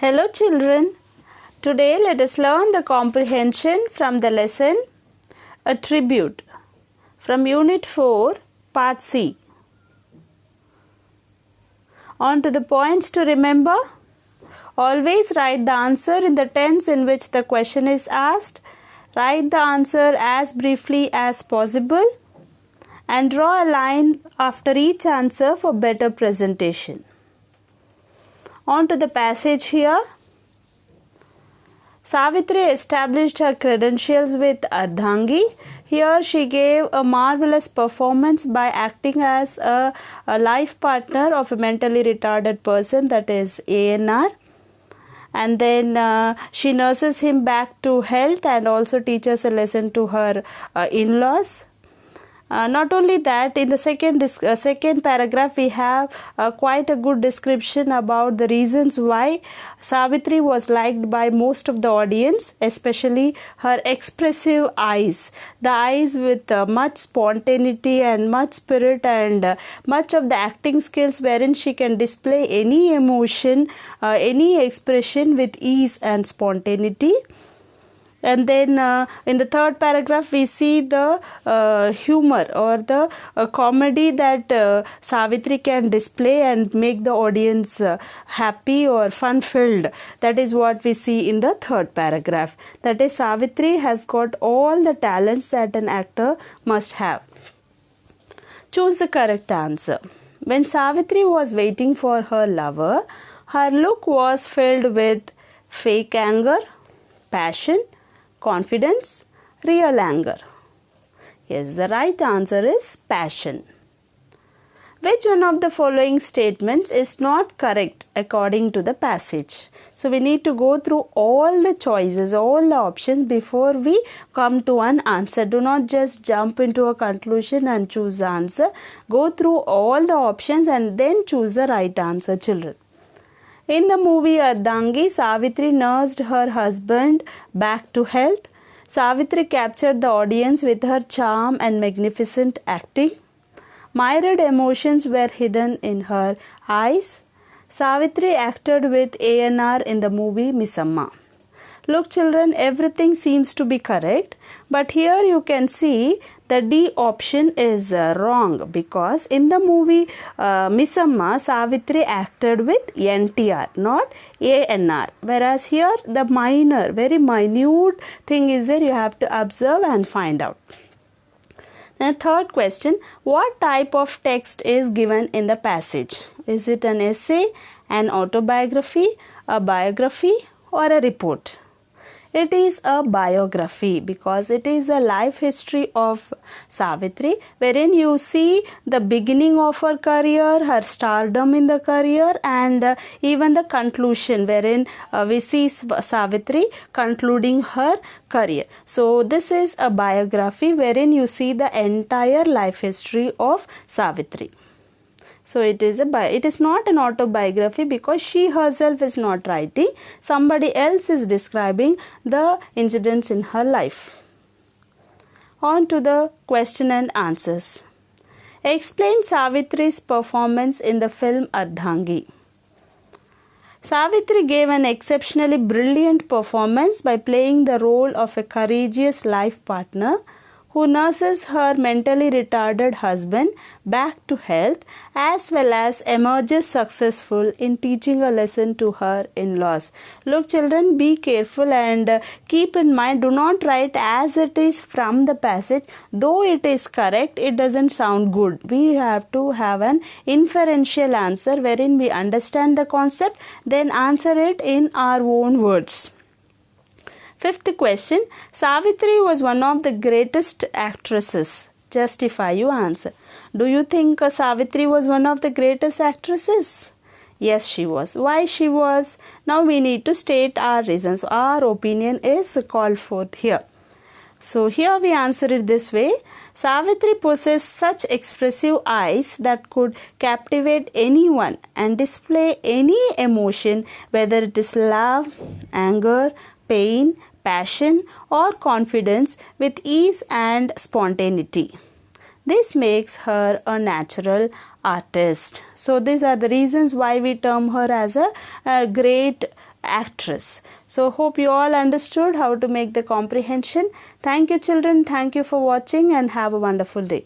Hello children. Today let us learn the comprehension from the lesson A Tribute from Unit 4 Part C. On to the points to remember. Always write the answer in the tense in which the question is asked. Write the answer as briefly as possible and draw a line after each answer for better presentation. On to the passage here. Savitri established her credentials with Ardhangi. Here she gave a marvelous performance by acting as a life partner of a mentally retarded person, that is ANR. And then she nurses him back to health and also teaches a lesson to her in-laws. Not only that, in the second paragraph we have quite a good description about the reasons why Savitri was liked by most of the audience, especially her expressive eyes. The eyes with much spontaneity and much spirit and much of the acting skills wherein she can display any emotion, any expression with ease and spontaneity. And then in the third paragraph we see the humor or the comedy that Savitri can display and make the audience happy or fun filled. That is what we see in the third paragraph. That is, Savitri has got all the talents that an actor must have. Choose the correct answer. When Savitri was waiting for her lover, her look was filled with fake anger, passion, confidence, real anger. Yes, the right answer is passion. Which one of the following statements is not correct according to the passage? So we need to go through all the choices, all the options before we come to an answer. Do not just jump into a conclusion and choose the answer. Go through all the options and then choose the right answer, children. In the movie Ardhangi, Savitri nursed her husband back to health. Savitri captured the audience with her charm and magnificent acting. Myriad emotions were hidden in her eyes. Savitri acted with ANR in the movie Missamma. Look children, everything seems to be correct, but here you can see the D option is wrong, because in the movie Missamma, Savitri acted with NTR, not ANR, whereas here the minor, very minute thing is there, you have to observe and find out. The third question, what type of text is given in the passage? Is it an essay, an autobiography, a biography, or a report? It is a biography because it is a life history of Savitri, wherein you see the beginning of her career, her stardom in the career, and even the conclusion wherein we see Savitri concluding her career. So this is a biography wherein you see the entire life history of Savitri. So it is not an autobiography because she herself is not writing. Somebody else is describing the incidents in her life. On to the question and answers. Explain Savitri's performance in the film Ardhangi. Savitri gave an exceptionally brilliant performance by playing the role of a courageous life partner who nurses her mentally retarded husband back to health, as well as emerges successful in teaching a lesson to her in-laws. Look children, be careful and keep in mind, do not write as it is from the passage. Though it is correct, it doesn't sound good. We have to have an inferential answer wherein we understand the concept, then answer it in our own words. Fifth question, Savitri was one of the greatest actresses. Justify your answer. Do you think Savitri was one of the greatest actresses? Yes, she was. Why she was? Now we need to state our reasons. Our opinion is called forth here. So here we answer it this way. Savitri possessed such expressive eyes that could captivate anyone and display any emotion, whether it is love, anger, pain, passion or confidence, with ease and spontaneity. This makes her a natural artist. So these are the reasons why we term her as a great actress. So hope you all understood how to make the comprehension. Thank you children. Thank you for watching and have a wonderful day.